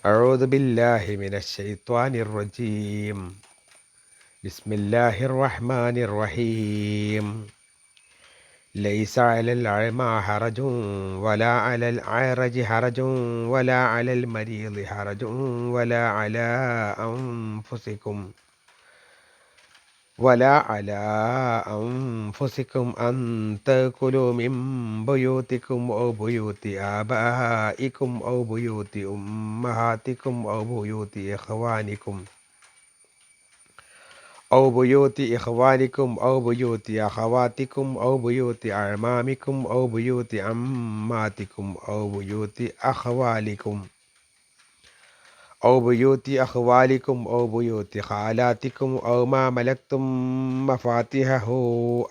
أعوذ بالله من الشيطان الرجيم. بسم الله الرحمن الرحيم. ليس على الأعمى حرج ولا على الأعرج حرج ولا على المريض حرج ولا على أنفسكم أن تأكلوا من بيوتكم أو بيوت آبائكم أو بيوت أمهاتكم أو بيوت إخوانكم أو بيوت أخواتكم أو بيوت أعمامكم أو بيوت عماتكم أو بيوت أخوالكم أو بيوت خالاتكم أو ما ملكتم مفاتيحه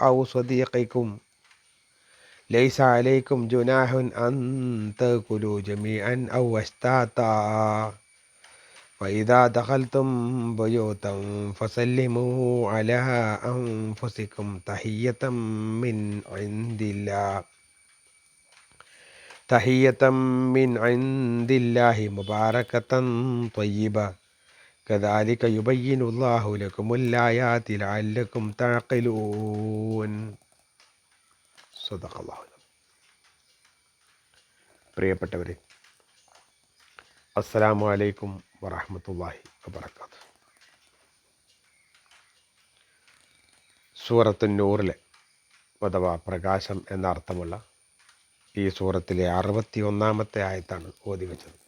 أو صديقكم. ليس عليكم جناح أن تأكلوا جميعا أو أشتاتا. فإذا دخلتم بيوتا فسلموا على أنفسكم تحية من عند الله مباركة طيبة. كذلك يبين الله لكم الآيات لعلكم تعقلون. صدق الله. പ്രിയപ്പെട്ടവരെ, അസ്സലാമു അലൈക്കും വറഹ്മത്തുള്ളാഹി വബറകാതുഹു. സൂറത്തു നൂറിലെ അഥവാ പ്രകാശം എന്ന അർത്ഥമുള്ള ഈ സൂറത്തിലെ 61-ാമത്തെ ആയത്താണ് ഓതി വെച്ചത്.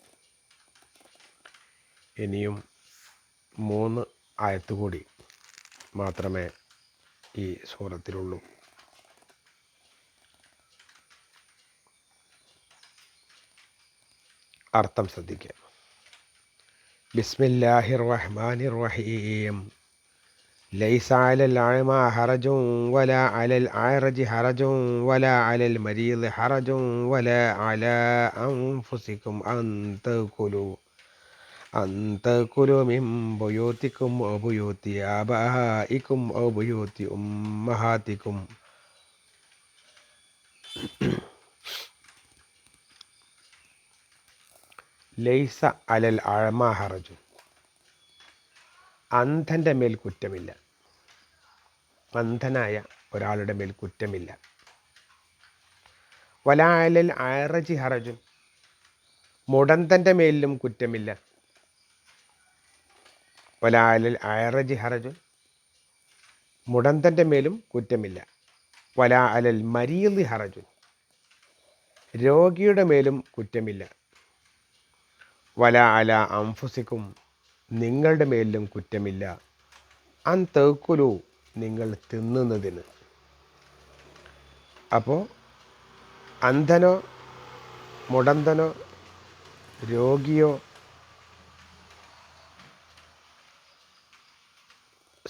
ഇനിയും 3 ആയത്ത് കൂടി മാത്രമേ ഈ സൂറത്തിലുള്ളൂ. അർത്ഥം ശ്രദ്ധിക്കുക. ബിസ്മില്ലാഹിർ റഹ്മാനിർ റഹീം. ലൈസ അലൽ അഅ്മാ ഹറജുൻ വലാ അലൽ അഅ്റജി ഹറജുൻ വലാ അലൽ മരീദി ഹറജുൻ വലാ അലാ അൻഫുസികും أن تأكلوا من بيوتكم أو بيوت آبائكم أو بيوت أمهاتكم. ലൈസ അലൽ അഅ്മാ ഹറജുൻ. അന്ധൻ്റെ മേൽ കുറ്റമില്ല. അന്ധനായ ഒരാളുടെ മേൽ കുറ്റമില്ല. വലാ അലൽ അഅ്റജി ഹറജുൻ. മുടന്തൻ്റെ മേലിലും കുറ്റമില്ല. വലാ അലൽ അഅ്റജി ഹറജുൻ. മുടന്തൻ്റെ മേലും കുറ്റമില്ല. വലാ അലൽ മരീദി ഹറജുൻ. രോഗിയുടെ മേലും കുറ്റമില്ല. വലാ അല അൻഫുസിക്കും. നിങ്ങളുടെ മേലിലും കുറ്റമില്ല. അൻ തഅ്കുലു. നിങ്ങൾ തിന്നുന്നതിന്. അപ്പോൾ അന്ധനോ മുടന്തനോ രോഗിയോ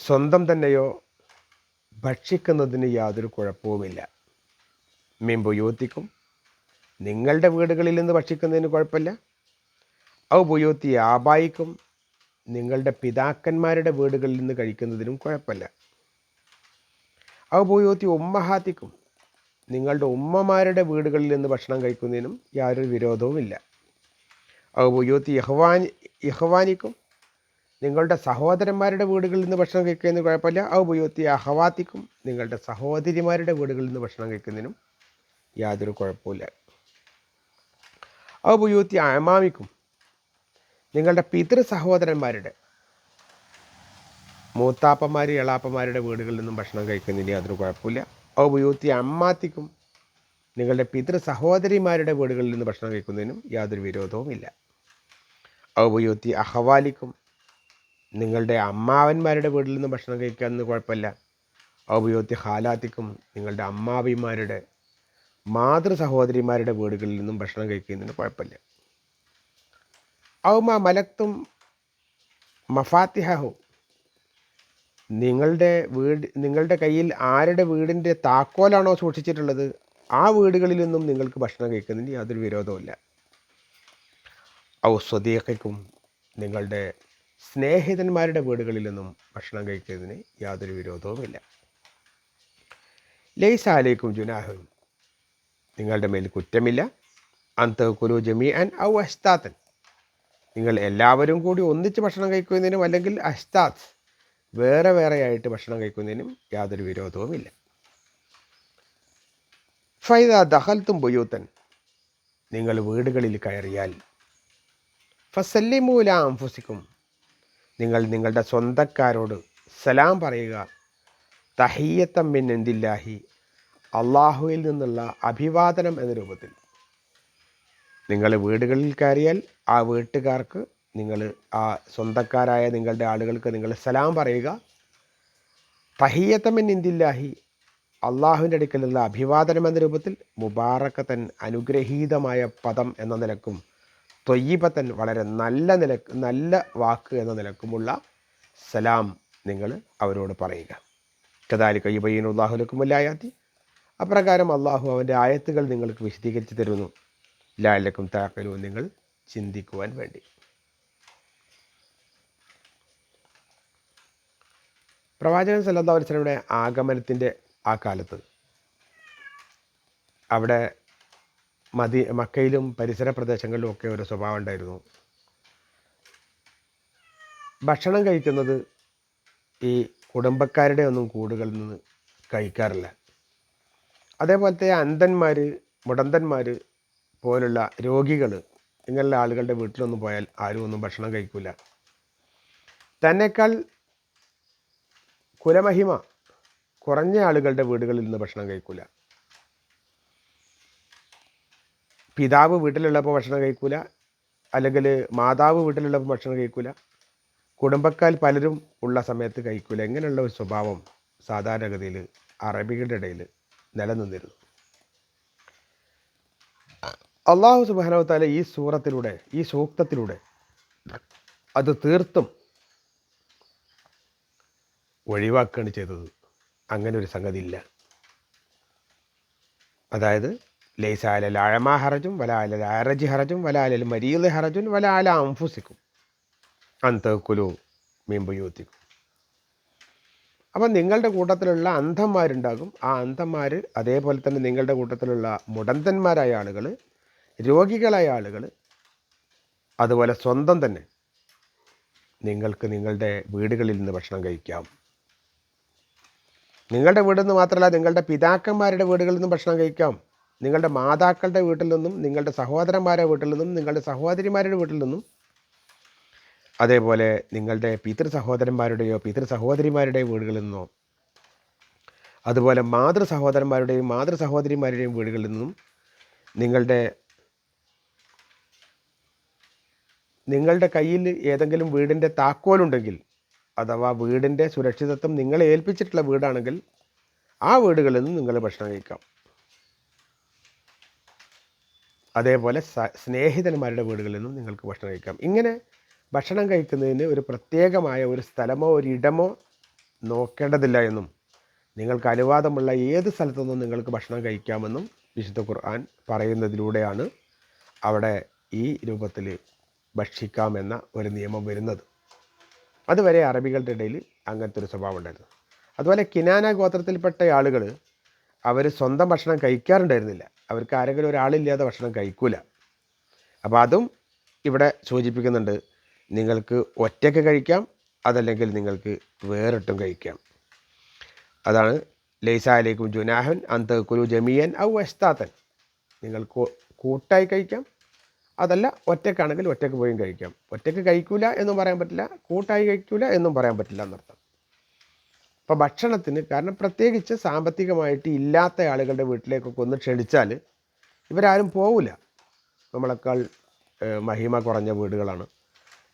സ്വന്തം തന്നെയോ ഭക്ഷിക്കുന്നതിന് യാതൊരു കുഴപ്പവുമില്ല. മിമ്പുയൂത്തിക്കും. നിങ്ങളുടെ വീടുകളിൽ നിന്ന് ഭക്ഷിക്കുന്നതിന് കുഴപ്പമില്ല. ഔ ബുയൂത്തി ആബായിക്കും. നിങ്ങളുടെ പിതാക്കന്മാരുടെ വീടുകളിൽ നിന്ന് കഴിക്കുന്നതിനും കുഴപ്പമില്ല. ഔ ബുയൂത്തി ഉമ്മഹാത്തിക്കും. നിങ്ങളുടെ ഉമ്മമാരുടെ വീടുകളിൽ നിന്ന് ഭക്ഷണം കഴിക്കുന്നതിനും യാതൊരു വിരോധവുമില്ല. ഔ ബുയൂത്തി ഇഹ്വാനിക്കും. നിങ്ങളുടെ സഹോദരന്മാരുടെ വീടുകളിൽ നിന്ന് ഭക്ഷണം കഴിക്കുന്നതിന് കുഴപ്പമില്ല. ഔ ബുയൂത്തി അഹവാത്തിക്കും. നിങ്ങളുടെ സഹോദരിമാരുടെ വീടുകളിൽ നിന്ന് ഭക്ഷണം കഴിക്കുന്നതിനും യാതൊരു കുഴപ്പമില്ല. ഔ ബുയൂത്തി അമാമിക്കും. നിങ്ങളുടെ പിതൃ സഹോദരന്മാരുടെ മൂത്താപ്പന്മാർ എളാപ്പന്മാരുടെ വീടുകളിൽ നിന്നും ഭക്ഷണം കഴിക്കുന്നതിന് യാതൊരു കുഴപ്പമില്ല. ഔ ബുയൂത്തി അമ്മാത്തിക്കും. നിങ്ങളുടെ പിതൃ സഹോദരിമാരുടെ വീടുകളിൽ നിന്ന് ഭക്ഷണം കഴിക്കുന്നതിനും യാതൊരു വിരോധവുമില്ല. ഔ ബുയൂത്തി അഹവാലിക്കും. നിങ്ങളുടെ അമ്മാവന്മാരുടെ വീട്ടിൽ നിന്ന് ഭക്ഷണം കഴിക്കാമെന്ന് കുഴപ്പമില്ല. ഔ ബുയൂത്തി ഹാലാത്തിക്കും. നിങ്ങളുടെ അമ്മാവിമാരുടെ മാതൃ സഹോദരിമാരുടെ വീടുകളിൽ നിന്നും ഭക്ഷണം കഴിക്കുന്നതിന് കുഴപ്പമില്ല. ഔ മാ മലക്തും മഫാത്തിഹു. നിങ്ങളുടെ കയ്യിൽ ആരുടെ വീടിൻ്റെ താക്കോലാണോ സൂക്ഷിച്ചിട്ടുള്ളത് ആ വീടുകളിൽ നിന്നും നിങ്ങൾക്ക് ഭക്ഷണം കഴിക്കുന്നതിന് യാതൊരു വിരോധവുമില്ല. ഔ സ്വദീഖിക്കും. നിങ്ങളുടെ സ്നേഹിതന്മാരുടെ വീടുകളിൽ നിന്നും ഭക്ഷണം കഴിക്കുന്നതിന് യാതൊരു വിരോധവുമില്ല. ലൈസ അലൈക്കും ജുനാഹുൻ. നിങ്ങളുടെ മേൽ കുറ്റമില്ല. അൻ തഅ്കുലു ജമീഅൻ ഔ അഷ്താത്തൻ. നിങ്ങൾ എല്ലാവരും കൂടി ഒന്നിച്ച് ഭക്ഷണം കഴിക്കുന്നതിനും അല്ലെങ്കിൽ അഷ്താത്ത് വേറെ വേറെയായിട്ട് ഭക്ഷണം കഴിക്കുന്നതിനും യാതൊരു വിരോധവുമില്ല. ഫൈദ ദഖൽത്തും ബുയൂത്തൻ, നിങ്ങൾ വീടുകളിൽ കയറിയാൽ ഫസല്ലിമൂല അംഫുസിക്കും, നിങ്ങൾ നിങ്ങളുടെ സ്വന്തക്കാരോട് സലാം പറയുക. തഹിയ്യത്തം മിൻ ഇൻദില്ലാഹി, അള്ളാഹുവിൽ നിന്നുള്ള അഭിവാദനം എന്ന രൂപത്തിൽ. നിങ്ങൾ വീടുകളിൽ കയറിയാൽ ആ വീട്ടുകാർക്ക് നിങ്ങൾ ആ സ്വന്തക്കാരായ നിങ്ങളുടെ ആളുകൾക്ക് നിങ്ങൾ സലാം പറയുക. തഹിയ്യത്തം മിൻ ഇൻദില്ലാഹി, അള്ളാഹുവിൻ്റെ അടുക്കലുള്ള അഭിവാദനം എന്ന രൂപത്തിൽ. മുബാറക്കത്തൻ, അനുഗ്രഹീതമായ പദം എന്ന നിലക്കും, ത്വയ്യിബത്തൻ, വളരെ നല്ല വാക്ക് എന്ന നിലക്കുമുള്ള സലാം നിങ്ങൾ അവരോട് പറയുക. കദാലിക യുബയ്യിനുല്ലാഹു ലക്കുമുൽ ആയാതി, അപ്രകാരം അള്ളാഹു അവൻ്റെ ആയത്തുകൾ നിങ്ങൾക്ക് വിശദീകരിച്ച് തരുന്നു. ലഅല്ലക്കും തഅഖിലൂൻ, നിങ്ങൾ ചിന്തിക്കുവാൻ വേണ്ടി. പ്രവാചകൻ സല്ലല്ലാഹു അലൈഹി വസല്ലമയുടെ ആഗമനത്തിൻ്റെ ആ കാലത്ത് അവിടെ മക്കയിലും പരിസര പ്രദേശങ്ങളിലും ഒക്കെ ഒരു സ്വഭാവം ഉണ്ടായിരുന്നു. ഭക്ഷണം കഴിക്കുന്നത് ഈ കുടുംബക്കാരുടെ ഒന്നും കൂടുകളിൽ നിന്ന് കഴിക്കാറില്ല. അതേപോലത്തെ അന്ധന്മാർ, മുടന്തന്മാർ പോലുള്ള രോഗികൾ, ഇങ്ങനെയുള്ള ആളുകളുടെ വീട്ടിലൊന്നും പോയാൽ ആരും ഒന്നും ഭക്ഷണം കഴിക്കില്ല. തന്നെക്കാൾ കുലമഹിമ കുറഞ്ഞ ആളുകളുടെ വീടുകളിൽ നിന്ന് ഭക്ഷണം കഴിക്കില്ല. പിതാവ് വീട്ടിലുള്ളപ്പോൾ ഭക്ഷണം കഴിക്കില്ല, അല്ലെങ്കിൽ മാതാവ് വീട്ടിലുള്ളപ്പോൾ ഭക്ഷണം കഴിക്കില്ല, കുടുംബക്കാർ പലരും ഉള്ള സമയത്ത് കഴിക്കില്ല. ഇങ്ങനെയുള്ള ഒരു സ്വഭാവം സാധാരണഗതിയിൽ അറബികളുടെ ഇടയിൽ നിലനിന്നിരുന്നു. അള്ളാഹു സുബ്ഹാനഹു വ തആല ഈ സൂറത്തിലൂടെ, ഈ സൂക്തത്തിലൂടെ അത് തീർത്തും ഒഴിവാക്കുകയാണ് ചെയ്തത്. അങ്ങനെ ഒരു സംഗതി ഇല്ല. അതായത് ലൈസ അലൽ അഅമ ഹറജും വല അലൽ അറജി ഹറജും വല അലൽ മരീദി ഹറജുൻ വല അല അൻഫുസിക്കും അൻ തഅകുലു മിൻ ബുയൂത്തിക്കും. അപ്പം നിങ്ങളുടെ കൂട്ടത്തിലുള്ള അന്ധന്മാരുണ്ടാകും. ആ അന്ധന്മാർ, അതേപോലെ തന്നെ നിങ്ങളുടെ കൂട്ടത്തിലുള്ള മുടന്തന്മാരായ ആളുകൾ, രോഗികളായ ആളുകൾ, അതുപോലെ സ്വന്തം തന്നെ നിങ്ങൾക്ക് നിങ്ങളുടെ വീടുകളിൽ നിന്ന് ഭക്ഷണം കഴിക്കാം. നിങ്ങളുടെ വീട്ടിൽ നിന്ന് മാത്രമല്ല, നിങ്ങളുടെ പിതാക്കന്മാരുടെ വീടുകളിൽ നിന്നും ഭക്ഷണം കഴിക്കാം. നിങ്ങളുടെ മാതാക്കളുടെ വീട്ടിൽ നിന്നും, നിങ്ങളുടെ സഹോദരന്മാരുടെ വീട്ടിൽ നിന്നും, നിങ്ങളുടെ സഹോദരിമാരുടെ വീട്ടിൽ നിന്നും, അതേപോലെ നിങ്ങളുടെ പിതൃ സഹോദരന്മാരുടെയോ പിതൃ സഹോദരിമാരുടെയോ വീടുകളിൽ നിന്നോ, അതുപോലെ മാതൃ സഹോദരന്മാരുടെയും മാതൃ സഹോദരിമാരുടെയും വീടുകളിൽ നിന്നും നിങ്ങളുടെ കയ്യിൽ ഏതെങ്കിലും വീടിൻ്റെ താക്കോലുണ്ടെങ്കിൽ, അഥവാ വീടിൻ്റെ സുരക്ഷിതത്വം നിങ്ങളെ ഏൽപ്പിച്ചിട്ടുള്ള വീടാണെങ്കിൽ ആ വീടുകളിൽ നിന്നും നിങ്ങൾ ഭക്ഷണം കഴിക്കാം. അതേപോലെ സ്നേഹിതന്മാരുടെ വീടുകളിൽ നിന്നും നിങ്ങൾക്ക് ഭക്ഷണം കഴിക്കാം. ഇങ്ങനെ ഭക്ഷണം കഴിക്കുന്നതിന് ഒരു പ്രത്യേകമായ ഒരു സ്ഥലമോ ഒരിടമോ നോക്കേണ്ടതില്ല എന്നും, നിങ്ങൾക്ക് അനുവാദമുള്ള ഏത് സ്ഥലത്തുനിന്നും നിങ്ങൾക്ക് ഭക്ഷണം കഴിക്കാമെന്നും വിശുദ്ധ ഖുർആൻ പറയുന്നതിലൂടെയാണ് അവിടെ ഈ രൂപത്തിൽ ഭക്ഷിക്കാമെന്ന ഒരു നിയമം വരുന്നത്. അതുവരെ അറബികളുടെ ഇടയിൽ അങ്ങനത്തെ ഒരു സ്വഭാവം ഉണ്ടായിരുന്നു. അതുപോലെ കിനാന ഗോത്രത്തിൽപ്പെട്ട ആളുകൾ അവർ സ്വന്തം ഭക്ഷണം കഴിക്കാറുണ്ടായിരുന്നില്ല. അവർക്ക് ആരെങ്കിലും ഒരാളില്ലാതെ ഭക്ഷണം കഴിക്കൂല. അപ്പോൾ അതും ഇവിടെ സൂചിപ്പിക്കുന്നുണ്ട്. നിങ്ങൾക്ക് ഒറ്റയ്ക്ക് കഴിക്കാം, അതല്ലെങ്കിൽ നിങ്ങൾക്ക് വേറിട്ടും കഴിക്കാം. അതാണ് ലൈസ അലൈക്കും ജുനാഹൻ അൻ തഅകുലു ജമീഅൻ ഔ അഷ്താതൻ. നിങ്ങൾക്ക് കൂട്ടായി കഴിക്കാം, അതല്ല ഒറ്റയ്ക്കാണെങ്കിൽ ഒറ്റയ്ക്ക് പോയും കഴിക്കാം. ഒറ്റയ്ക്ക് കഴിക്കൂല എന്നും പറയാൻ പറ്റില്ല, കൂട്ടായി കഴിക്കൂല എന്നും പറയാൻ പറ്റില്ല എന്നർത്ഥം. അപ്പോൾ ഭക്ഷണത്തിന്, കാരണം പ്രത്യേകിച്ച് സാമ്പത്തികമായിട്ട് ഇല്ലാത്ത ആളുകളുടെ വീട്ടിലേക്കൊക്കെ ഒന്ന് ക്ഷണിച്ചാൽ ഇവരാരും പോവില്ല. നമ്മളെക്കാൾ മഹിമ കുറഞ്ഞ വീടുകളാണ്,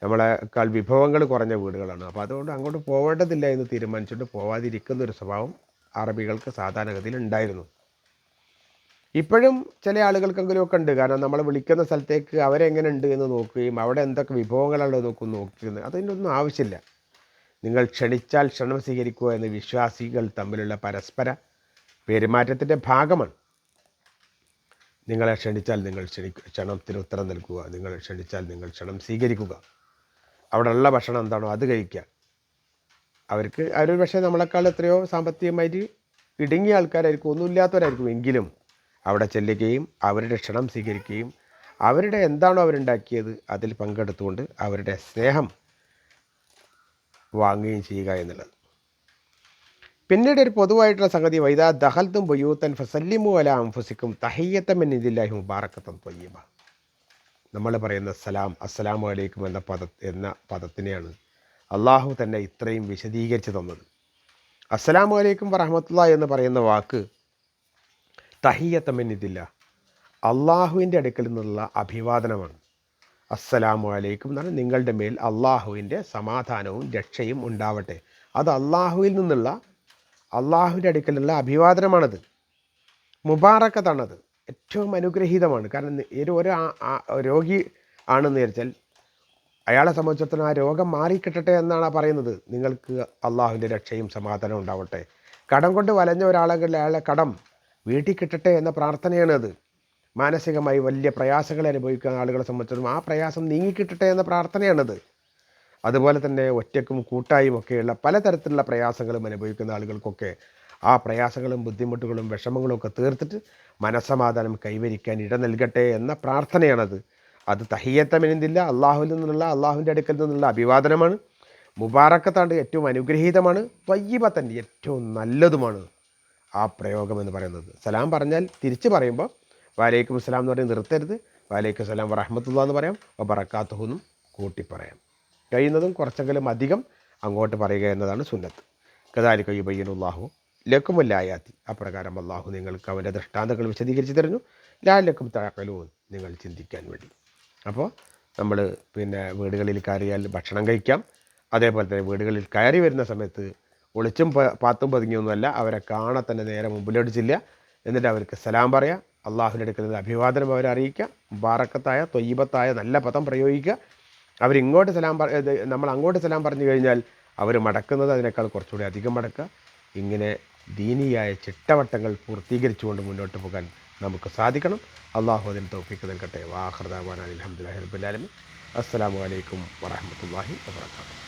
നമ്മളെക്കാൾ വിഭവങ്ങൾ കുറഞ്ഞ വീടുകളാണ്. അപ്പോൾ അതുകൊണ്ട് അങ്ങോട്ട് പോവേണ്ടതില്ല എന്ന് തീരുമാനിച്ചിട്ട് പോവാതിരിക്കുന്ന ഒരു സ്വഭാവം അറബികൾക്ക് സാധാരണഗതിയിൽ ഉണ്ടായിരുന്നു. ഇപ്പോഴും ചില ആളുകൾക്കെങ്കിലുമൊക്കെ ഉണ്ട്. കാരണം നമ്മൾ വിളിക്കുന്ന സ്ഥലത്തേക്ക് അവരെങ്ങനെ ഉണ്ട് എന്ന് നോക്കുകയും അവിടെ എന്തൊക്കെ വിഭവങ്ങളുള്ളത് നോക്കുന്നത്, അതിൻ്റെ ഒന്നും ആവശ്യമില്ല. നിങ്ങൾ ക്ഷണിച്ചാൽ ക്ഷണം സ്വീകരിക്കുക എന്ന് വിശ്വാസികൾ തമ്മിലുള്ള പരസ്പര പെരുമാറ്റത്തിൻ്റെ ഭാഗമാണ്. നിങ്ങളെ ക്ഷണിച്ചാൽ നിങ്ങൾ ക്ഷണത്തിന് ഉത്തരം നൽകുക, നിങ്ങൾ ക്ഷണിച്ചാൽ നിങ്ങൾ ക്ഷണം സ്വീകരിക്കുക, അവിടെ ഉള്ള ഭക്ഷണം എന്താണോ അത് കഴിക്കുക. അവർ പക്ഷേ നമ്മളെക്കാൾ എത്രയോ സാമ്പത്തികമായിട്ട് ഇടുങ്ങിയ ആൾക്കാരായിരിക്കും, ഒന്നുമില്ലാത്തവരായിരിക്കും. എങ്കിലും അവിടെ ചെല്ലുകയും അവരുടെ ക്ഷണം സ്വീകരിക്കുകയും അവരുടെ എന്താണോ അവരുണ്ടാക്കിയത് അതിൽ പങ്കെടുത്തുകൊണ്ട് അവരുടെ സ്നേഹം വാങ്ങുകയും ചെയ്യുക എന്നുള്ളത്. പിന്നീട് ഒരു പൊതുവായിട്ടുള്ള സംഗതി, വൈദാ ദഖൽതും ബുയൂത്തൻ ഫസല്ലിമു അലാ അൻഫുസിക്കും തഹിയ്യത്തൻ മിൻ ഇൻദില്ലാഹി മുബാറക്കത്തൻ ത്വയ്യിബ. നമ്മൾ പറയുന്ന സലാം, അസ്സലാമു അലൈക്കും എന്ന പദത്തിനെയാണ് അള്ളാഹു തന്നെ ഇത്രയും വിശദീകരിച്ച് തന്നത്. അസ്സലാമു അലൈക്കും വറഹ്മത്തുള്ളാഹി എന്ന് പറയുന്ന വാക്ക് തഹിയ്യത്തൻ മിൻ ഇൻദില്ലാഹ്, അള്ളാഹുവിൻ്റെ അടുക്കൽ നിന്നുള്ള അഭിവാദനമാണ്. അസ്സലാമു അലൈക്കും എന്ന് പറഞ്ഞാൽ നിങ്ങളുടെ മേൽ അള്ളാഹുവിൻ്റെ സമാധാനവും രക്ഷയും ഉണ്ടാവട്ടെ. അത് അള്ളാഹുവിൽ നിന്നുള്ള, അള്ളാഹുവിൻ്റെ അടുക്കലുള്ള അഭിവാദനമാണത്. മുബാറക്കത്താണത്, ഏറ്റവും അനുഗ്രഹീതമാണ്. കാരണം ഒരു രോഗി ആണെന്ന് വിചാരിച്ചാൽ അയാളെ സംബന്ധിച്ചിടത്തോളം ആ രോഗം മാറിക്കിട്ടട്ടെ എന്നാണ് പറയുന്നത്. നിങ്ങൾക്ക് അള്ളാഹുവിൻ്റെ രക്ഷയും സമാധാനവും ഉണ്ടാവട്ടെ. കടം കൊണ്ട് വലഞ്ഞ ഒരാളെങ്കിൽ അയാളെ കടം വീട്ടിൽ കിട്ടട്ടെ എന്ന പ്രാർത്ഥനയാണത്. മാനസികമായി വലിയ പ്രയാസങ്ങൾ അനുഭവിക്കുന്ന ആളുകളെ സംബന്ധിച്ചിടത്തോളം ആ പ്രയാസം നീങ്ങിക്കിട്ടട്ടെ എന്ന പ്രാർത്ഥനയാണത്. അതുപോലെ തന്നെ ഒറ്റയ്ക്കും കൂട്ടായും ഒക്കെയുള്ള പലതരത്തിലുള്ള പ്രയാസങ്ങളും അനുഭവിക്കുന്ന ആളുകൾക്കൊക്കെ ആ പ്രയാസങ്ങളും ബുദ്ധിമുട്ടുകളും വിഷമങ്ങളും ഒക്കെ തീർത്തിട്ട് മനസ്സമാധാനം കൈവരിക്കാൻ ഇട നൽകട്ടെ എന്ന പ്രാർത്ഥനയാണത്. അത് തഹിയ്യത്തൻ മിൻ ഇൻദില്ലാ, അള്ളാഹുവിൽ നിന്നുള്ള, അള്ളാഹുവിൻ്റെ അടുക്കൽ നിന്നുള്ള അഭിവാദനമാണ്. മുബാറക്കത്താണ്ട്, ഏറ്റവും അനുഗ്രഹീതമാണ്. ത്വയ്യിബത്തൻ, ഏറ്റവും നല്ലതുമാണ് ആ പ്രയോഗം എന്ന് പറയുന്നത്. സലാം പറഞ്ഞാൽ തിരിച്ച് പറയുമ്പോൾ വലൈക്കും അസ്സലാം എന്ന് പറഞ്ഞ് നിർത്തരുത്. വലൈക്കും അസ്സലാം വറഹ്മത്തുള്ളാഹി എന്ന് പറയാം, വബറകാതുഹു എന്നും കൂട്ടി പറയാം. കഴിയുന്നതും കുറച്ചെങ്കിലും അധികം അങ്ങോട്ട് പറയുക എന്നതാണ് സുന്നത്ത്. കദാലിക യുബയ്യിനുല്ലാഹു ലക്കുമുൽ ആയാത്തി, അപ്രകാരം അള്ളാഹു നിങ്ങൾക്ക് അവൻ്റെ ദൃഷ്ടാന്തങ്ങൾ വിശദീകരിച്ച് തരുന്നു. ലഅല്ലക്കും തഅഖിലൂൻ, നിങ്ങൾ ചിന്തിക്കാൻ വേണ്ടി. അപ്പോൾ നമ്മൾ വീടുകളിൽ കയറിയാൽ ഭക്ഷണം കഴിക്കാം. അതേപോലെ തന്നെ വീടുകളിൽ കയറി വരുന്ന സമയത്ത് ഒളിച്ചും പാത്തും പതുങ്ങിയൊന്നുമല്ല, അവരെ കാണാൻ തന്നെ നേരെ മുമ്പിലടിച്ചില്ല. എന്നിട്ട് അവർക്ക് സലാം പറയാം, അള്ളാഹുവിൻ്റെ അടുക്കൽ അഭിവാദനം അവരെ അറിയിക്കുക, മുബാറക്കത്തായ ത്വയ്യിബത്തായ നല്ല പദം പ്രയോഗിക്കുക. അവരിങ്ങോട്ട് നമ്മൾ അങ്ങോട്ട് സലാം പറഞ്ഞു കഴിഞ്ഞാൽ അവർ മടക്കുന്നത് അതിനേക്കാൾ കുറച്ചുകൂടി അധികം മടക്കുക. ഇങ്ങനെ ദീനിയായ ചിട്ടവട്ടങ്ങൾ പൂർത്തീകരിച്ചുകൊണ്ട് മുന്നോട്ട് പോകാൻ നമുക്ക് സാധിക്കണം. അള്ളാഹു അതിന് തൗഫീഖ് നൽകട്ടെ. വാഖിറു ദഅ്വാനാ അൽഹംദുലില്ലാഹി റബ്ബിൽ ആലമീൻ. അസ്സലാമു അലൈക്കും വറഹ്മത്തുള്ളാഹി വബറകാതുഹു.